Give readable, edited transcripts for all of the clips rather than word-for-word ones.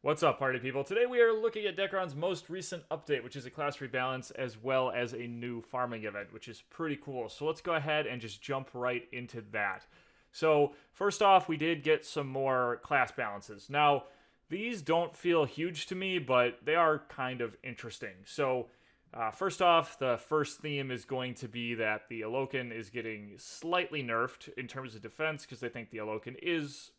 What's up, party people? Today we are looking at Decron's most recent update, which is a class rebalance as well as a new farming event, which is pretty cool. So let's go ahead and just jump right into that. So first off, we did get some more class balances. Now, these don't feel huge to me, but they are kind of interesting. So first off, the first theme is going to be that the Alokan is getting slightly nerfed in terms of defense because they think the Alokan is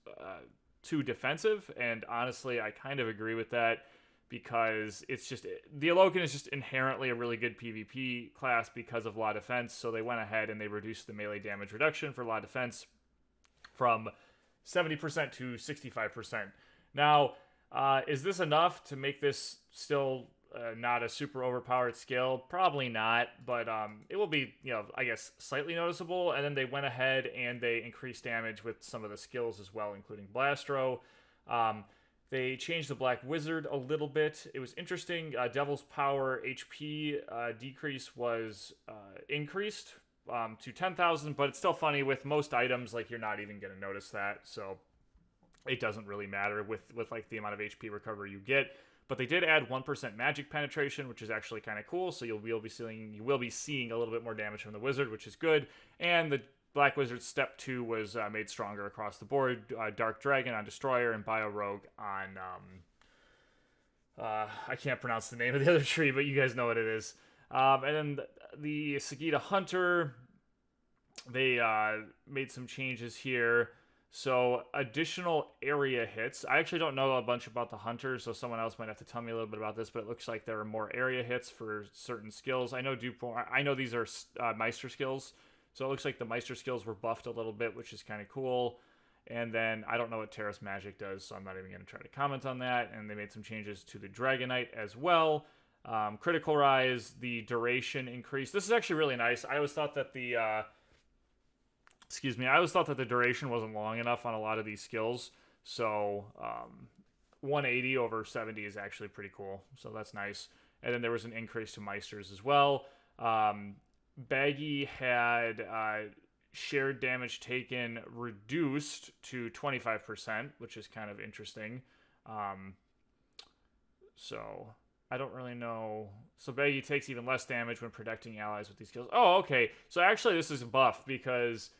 too defensive, and honestly, I kind of agree with that because it's just the Alokan is just inherently a really good PvP class because of law defense. So they went ahead and they reduced the melee damage reduction for law defense from 70% to 65%. Now, is this enough to make this still not a super overpowered skill? Probably not, but it will be, I guess, slightly noticeable. And then they went ahead and they increased damage with some of the skills as well, including Blastro. They changed the Black Wizard a little bit. It was interesting. Devil's Power HP decrease was increased to 10,000, but it's still funny with most items, like you're not even going to notice that. So it doesn't really matter with like the amount of HP recovery you get. But they did add 1% magic penetration, which is actually kind of cool. So you will be seeing a little bit more damage from the wizard, which is good. And the Black Wizard Step 2 was made stronger across the board. Dark Dragon on Destroyer and Bio Rogue on I can't pronounce the name of the other tree, but you guys know what it is. And then the Sagita Hunter, they made some changes here. So additional area hits. I actually don't know a bunch about the Hunter, so someone else might have to tell me a little bit about this, but it looks like there are more area hits for certain skills. I know these are Meister skills, so it looks like the Meister skills were buffed a little bit, which is kind of cool. And then I don't know what Terrace Magic does, so I'm not even going to try to comment on that. And they made some changes to the Dragonite as well. Critical Rise, the duration increase. This is actually really nice. I always thought that the duration wasn't long enough on a lot of these skills. So 180 over 70 is actually pretty cool. So that's nice. And then there was an increase to Meisters as well. Baggy had shared damage taken reduced to 25%, which is kind of interesting. So I don't really know. So Baggy takes even less damage when protecting allies with these skills. Oh, okay. So actually this is a buff because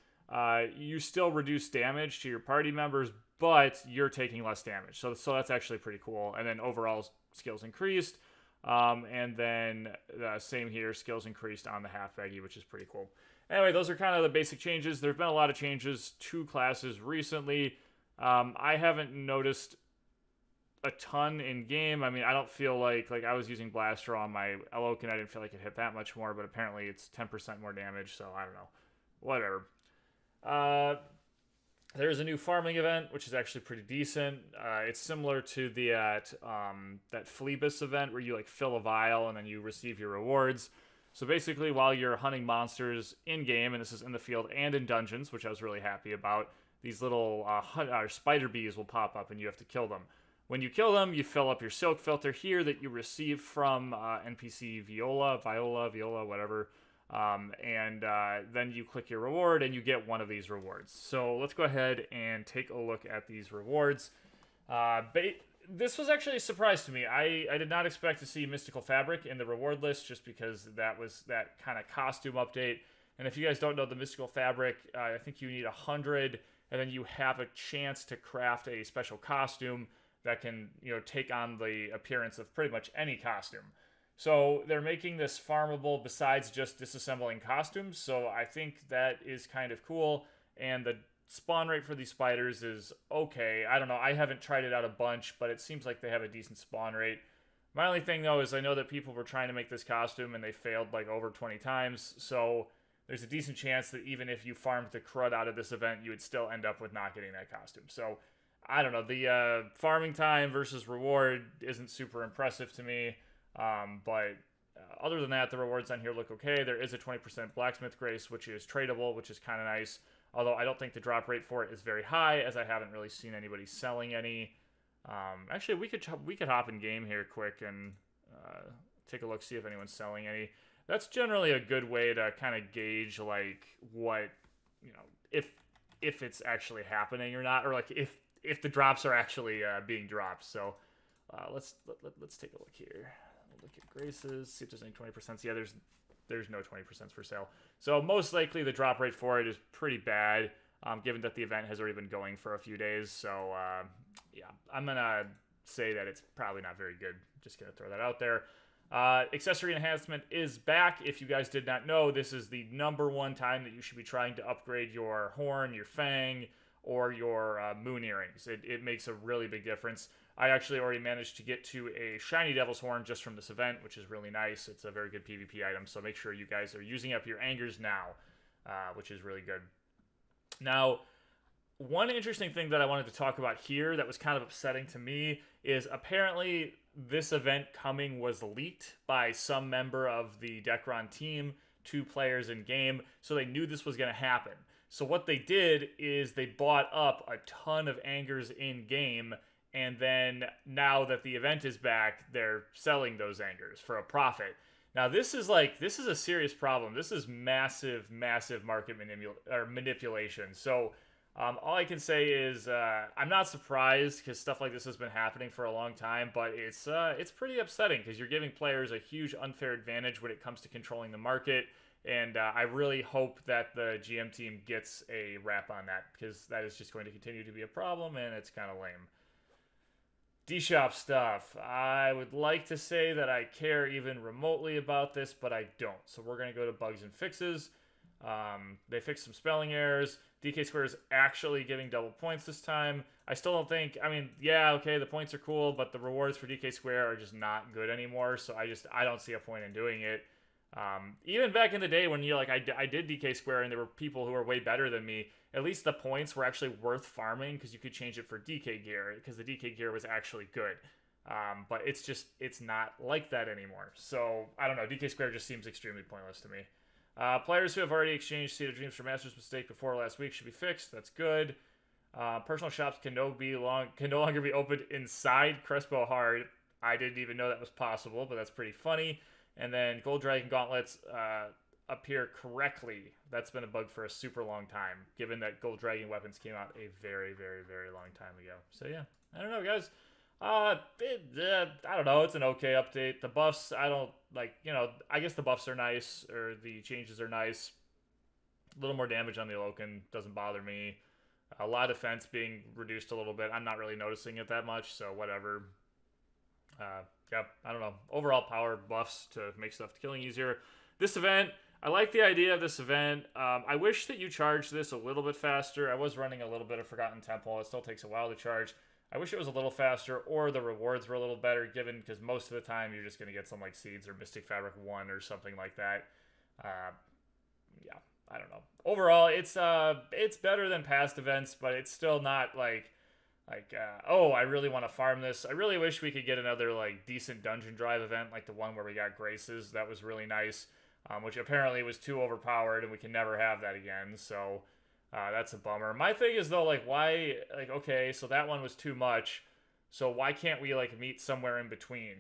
you still reduce damage to your party members, but you're taking less damage. So that's actually pretty cool. And then overall skills increased. And then same here, skills increased on the half baggy, which is pretty cool. Anyway, those are kind of the basic changes. There's been a lot of changes to classes recently. I haven't noticed a ton in game. I mean, I don't feel like I was using Blaster on my Alokan. I didn't feel like it hit that much more, but apparently it's 10% more damage. So I don't know. Whatever. There's a new farming event, which is actually pretty decent. It's similar to the that Phlebas event where you fill a vial and then you receive your rewards. So basically, while you're hunting monsters in game, and this is in the field and in dungeons, which I was really happy about, these little spider bees will pop up and you have to kill them. When you kill them, you fill up your silk filter here that you receive from NPC Viola, whatever. And then you click your reward and you get one of these rewards. So let's go ahead and take a look at these rewards. This was actually a surprise to me. I did not expect to see Mystical Fabric in the reward list just because that was that kind of costume update. And if you guys don't know the Mystical Fabric, I think you need 100, and then you have a chance to craft a special costume that can take on the appearance of pretty much any costume. So they're making this farmable besides just disassembling costumes. So I think that is kind of cool. And the spawn rate for these spiders is okay. I don't know. I haven't tried it out a bunch, but it seems like they have a decent spawn rate. My only thing, though, is I know that people were trying to make this costume and they failed over 20 times. So there's a decent chance that even if you farmed the crud out of this event, you would still end up with not getting that costume. So I don't know. The farming time versus reward isn't super impressive to me. But other than that, the rewards on here look okay. There is a 20% Blacksmith Grace, which is tradable, which is kind of nice. Although I don't think the drop rate for it is very high, as I haven't really seen anybody selling any. Actually, we could hop in game here quick and take a look, see if anyone's selling any. That's generally a good way to kind of gauge what if it's actually happening or not, or if the drops are actually being dropped. So Let's take a look here. We'll look at Graces, see if there's any 20%. Yeah, there's no 20% for sale. So most likely the drop rate for it is pretty bad, given that the event has already been going for a few days. So yeah, I'm gonna say that it's probably not very good. Just gonna throw that out there. Accessory enhancement is back. If you guys did not know, this is the #1 time that you should be trying to upgrade your horn, your fang, or your moon earrings. It makes a really big difference. I actually already managed to get to a shiny devil's horn just from this event, which is really nice. It's a very good PvP item, so make sure you guys are using up your angers now, which is really good. Now, one interesting thing that I wanted to talk about here that was kind of upsetting to me is apparently this event coming was leaked by some member of the Decron team, 2 players in game, so they knew this was going to happen. So what they did is they bought up a ton of angers in game, and then now that the event is back, they're selling those angers for a profit. Now this is a serious problem. This is massive market manipulation. So all I can say is I'm not surprised because stuff like this has been happening for a long time, but it's pretty upsetting because you're giving players a huge unfair advantage when it comes to controlling the market. And I really hope that the GM team gets a wrap on that because that is just going to continue to be a problem and it's kind of lame. D-Shop stuff. I would like to say that I care even remotely about this, but I don't. So we're going to go to bugs and fixes. They fixed some spelling errors. DK Square is actually giving double points this time. I still don't think, I mean, yeah, okay, the points are cool, but the rewards for DK Square are just not good anymore, so I don't see a point in doing it. Even back in the day when you're like, I did DK Square and there were people who were way better than me, at least the points were actually worth farming because you could change it for DK gear because the DK gear was actually good. But it's not like that anymore. So, I don't know, DK Square just seems extremely pointless to me. Players who have already exchanged Seed of Dreams for Master's Mistake before last week should be fixed. That's good. Personal shops can no longer be opened inside Crespo Hard. I didn't even know that was possible, but that's pretty funny. And then Gold Dragon Gauntlets appear correctly. That's been a bug for a super long time, given that Gold Dragon weapons came out a very long time ago. So yeah, I don't know, guys. I don't know. It's an okay update. The buffs, I don't like. I guess the buffs are nice, or the changes are nice. A little more damage on the Alokan doesn't bother me. A lot of defense being reduced a little bit. I'm not really noticing it that much, so whatever. Yeah, I don't know. Overall power buffs to make stuff killing easier. This event, I like the idea of this event. I wish that you charged this a little bit faster. I was running a little bit of Forgotten Temple. It still takes a while to charge. I wish it was a little faster, or the rewards were a little better, given because most of the time you're just going to get some like Seeds or Mystic Fabric 1 or something like that. Yeah, I don't know. Overall, it's better than past events, but it's still not like oh, I really want to farm this. I really wish we could get another like decent dungeon drive event like the one where we got Graces. That was really nice, which apparently was too overpowered, and we can never have that again. So that's a bummer. My thing is though, like, why? Like, okay, so that one was too much. So why can't we like meet somewhere in between?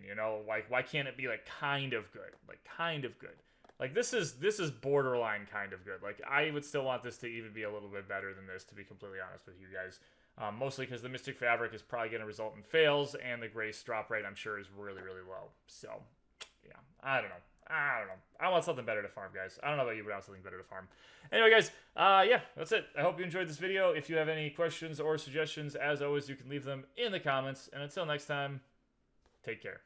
Like why can't it be like kind of good? Like kind of good. Like this is borderline kind of good. Like I would still want this to even be a little bit better than this, to be completely honest with you guys. Mostly because the Mystic Fabric is probably going to result in fails, and the Grace drop rate, I'm sure, is really low. So, yeah, I don't know. I want something better to farm, guys. I don't know about you, but I want something better to farm. Anyway, guys, yeah, that's it. I hope you enjoyed this video. If you have any questions or suggestions, as always, you can leave them in the comments. And until next time, take care.